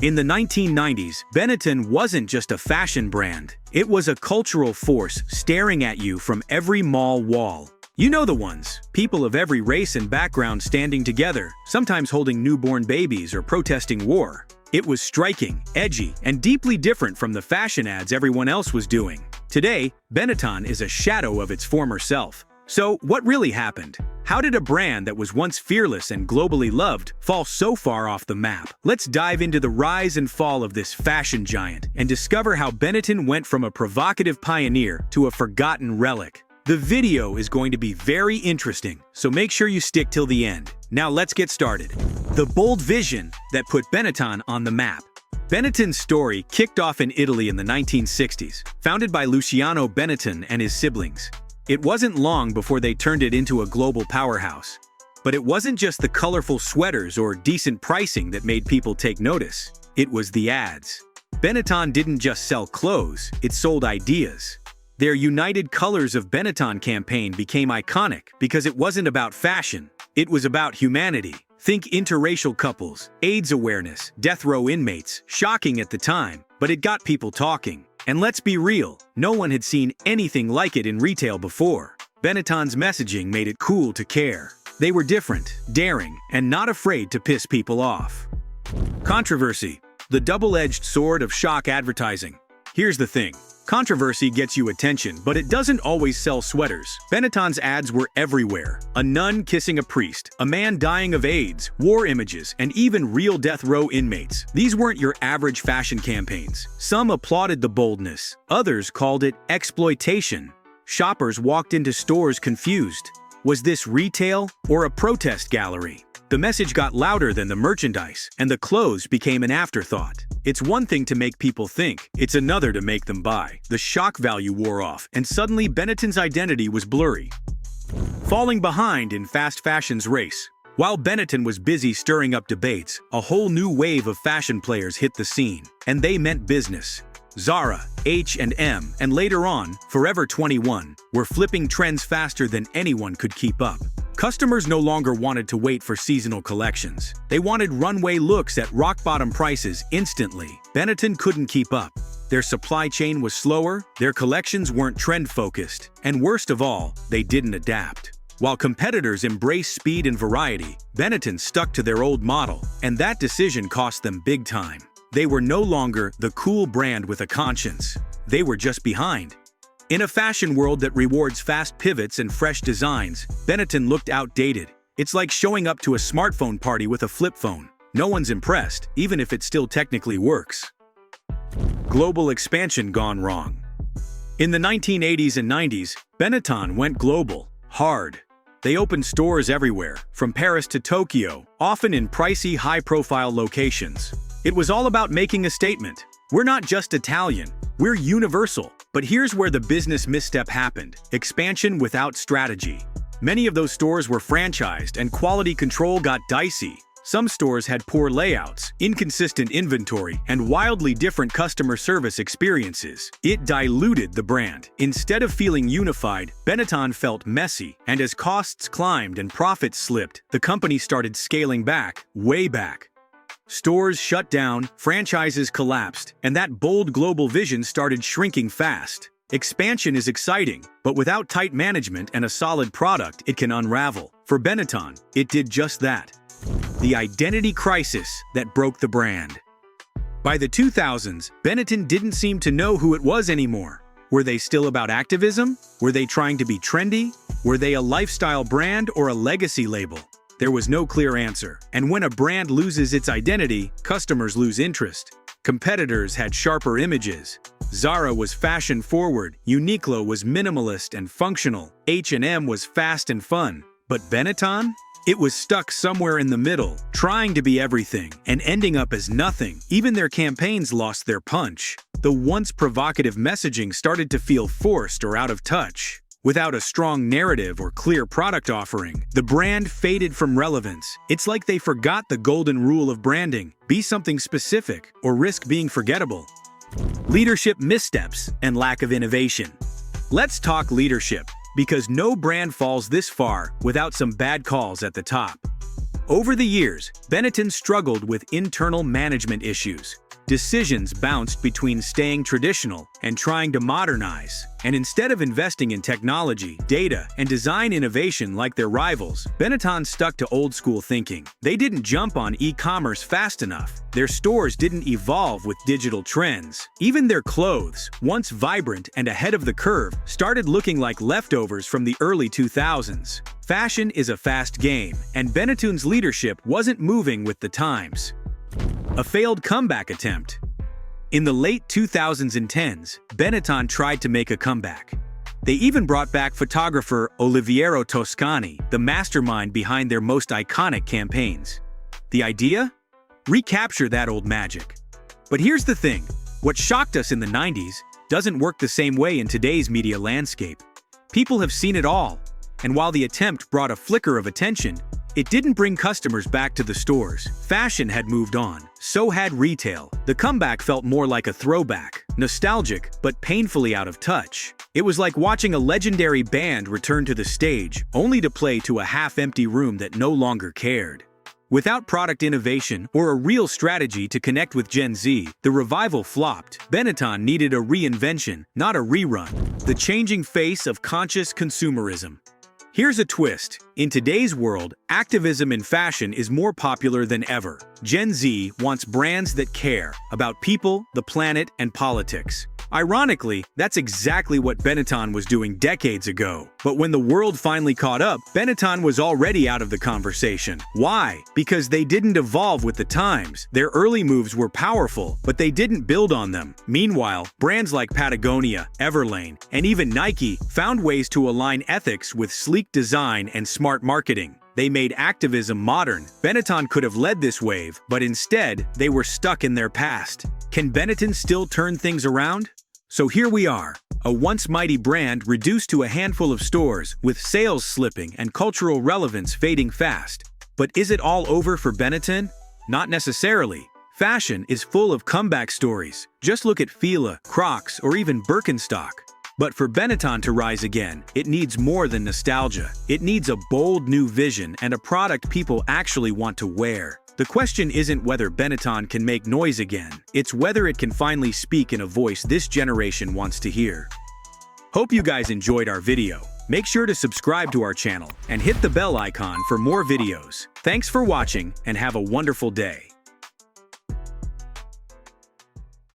In the 1990s, Benetton wasn't just a fashion brand. It was a cultural force staring at you from every mall wall. You know the ones, people of every race and background standing together, sometimes holding newborn babies or protesting war. It was striking, edgy, and deeply different from the fashion ads everyone else was doing. Today, Benetton is a shadow of its former self. So, what really happened? How did a brand that was once fearless and globally loved fall so far off the map? Let's dive into the rise and fall of this fashion giant and discover how Benetton went from a provocative pioneer to a forgotten relic. The video is going to be very interesting, so make sure you stick till the end. Now let's get started. The bold vision that put Benetton on the map. Benetton's story kicked off in Italy in the 1960s, founded by Luciano Benetton and his siblings. It wasn't long before they turned it into a global powerhouse. But it wasn't just the colorful sweaters or decent pricing that made people take notice. It was the ads. Benetton didn't just sell clothes, it sold ideas. Their United Colors of Benetton campaign became iconic because it wasn't about fashion, it was about humanity. Think interracial couples, AIDS awareness, death row inmates, shocking at the time, but it got people talking. And let's be real, no one had seen anything like it in retail before. Benetton's messaging made it cool to care. They were different, daring, and not afraid to piss people off. Controversy, the double-edged sword of shock advertising. Here's the thing. Controversy gets you attention, but it doesn't always sell sweaters. Benetton's ads were everywhere. A nun kissing a priest, a man dying of AIDS, war images, and even real death row inmates. These weren't your average fashion campaigns. Some applauded the boldness. Others called it exploitation. Shoppers walked into stores confused. Was this retail or a protest gallery? The message got louder than the merchandise, and the clothes became an afterthought. It's one thing to make people think, it's another to make them buy. The shock value wore off, and suddenly Benetton's identity was blurry. Falling behind in fast fashion's race. While Benetton was busy stirring up debates, a whole new wave of fashion players hit the scene. And they meant business. Zara, H&M, and later on, Forever 21, were flipping trends faster than anyone could keep up. Customers no longer wanted to wait for seasonal collections. They wanted runway looks at rock-bottom prices instantly. Benetton couldn't keep up. Their supply chain was slower, their collections weren't trend-focused, and worst of all, they didn't adapt. While competitors embraced speed and variety, Benetton stuck to their old model, and that decision cost them big time. They were no longer the cool brand with a conscience. They were just behind. In a fashion world that rewards fast pivots and fresh designs, Benetton looked outdated. It's like showing up to a smartphone party with a flip phone. No one's impressed, even if it still technically works. Global expansion gone wrong. In the 1980s and 90s, Benetton went global, hard. They opened stores everywhere, from Paris to Tokyo, often in pricey, high-profile locations. It was all about making a statement. We're not just Italian, we're universal. But here's where the business misstep happened: expansion without strategy. Many of those stores were franchised and quality control got dicey. Some stores had poor layouts, inconsistent inventory, and wildly different customer service experiences. It diluted the brand. Instead of feeling unified, Benetton felt messy, and as costs climbed and profits slipped, the company started scaling back, way back. Stores shut down, franchises collapsed, and that bold global vision started shrinking fast. Expansion is exciting, but without tight management and a solid product, it can unravel. For Benetton, it did just that. The identity crisis that broke the brand. By the 2000s, Benetton didn't seem to know who it was anymore. Were they still about activism? Were they trying to be trendy? Were they a lifestyle brand or a legacy label? There was no clear answer, and when a brand loses its identity, customers lose interest. Competitors had sharper images. Zara was fashion-forward, Uniqlo was minimalist and functional, H&M was fast and fun. But Benetton? It was stuck somewhere in the middle, trying to be everything and ending up as nothing. Even their campaigns lost their punch. The once provocative messaging started to feel forced or out of touch. Without a strong narrative or clear product offering, the brand faded from relevance. It's like they forgot the golden rule of branding: be something specific or risk being forgettable. Leadership missteps and lack of innovation. Let's talk leadership, because no brand falls this far without some bad calls at the top. Over the years, Benetton struggled with internal management issues. Decisions bounced between staying traditional and trying to modernize. And instead of investing in technology, data, and design innovation like their rivals, Benetton stuck to old-school thinking. They didn't jump on e-commerce fast enough. Their stores didn't evolve with digital trends. Even their clothes, once vibrant and ahead of the curve, started looking like leftovers from the early 2000s. Fashion is a fast game, and Benetton's leadership wasn't moving with the times. A failed comeback attempt. In the late 2000s and 10s, Benetton tried to make a comeback. They even brought back photographer Oliviero Toscani, the mastermind behind their most iconic campaigns. The idea? Recapture that old magic. But here's the thing, what shocked us in the 90s doesn't work the same way in today's media landscape. People have seen it all, and while the attempt brought a flicker of attention, it didn't bring customers back to the stores. Fashion had moved on, so had retail. The comeback felt more like a throwback, nostalgic, but painfully out of touch. It was like watching a legendary band return to the stage, only to play to a half-empty room that no longer cared. Without product innovation or a real strategy to connect with Gen Z, the revival flopped. Benetton needed a reinvention, not a rerun. The changing face of conscious consumerism. Here's a twist. In today's world, activism in fashion is more popular than ever. Gen Z wants brands that care about people, the planet, and politics. Ironically, that's exactly what Benetton was doing decades ago. But when the world finally caught up, Benetton was already out of the conversation. Why? Because they didn't evolve with the times. Their early moves were powerful, but they didn't build on them. Meanwhile, brands like Patagonia, Everlane, and even Nike found ways to align ethics with sleek design and smart marketing. They made activism modern. Benetton could have led this wave, but instead, they were stuck in their past. Can Benetton still turn things around? So here we are, a once mighty brand reduced to a handful of stores, with sales slipping and cultural relevance fading fast. But is it all over for Benetton? Not necessarily. Fashion is full of comeback stories. Just look at Fila, Crocs, or even Birkenstock. But for Benetton to rise again, it needs more than nostalgia. It needs a bold new vision and a product people actually want to wear. The question isn't whether Benetton can make noise again, it's whether it can finally speak in a voice this generation wants to hear. Hope you guys enjoyed our video. Make sure to subscribe to our channel and hit the bell icon for more videos. Thanks for watching and have a wonderful day.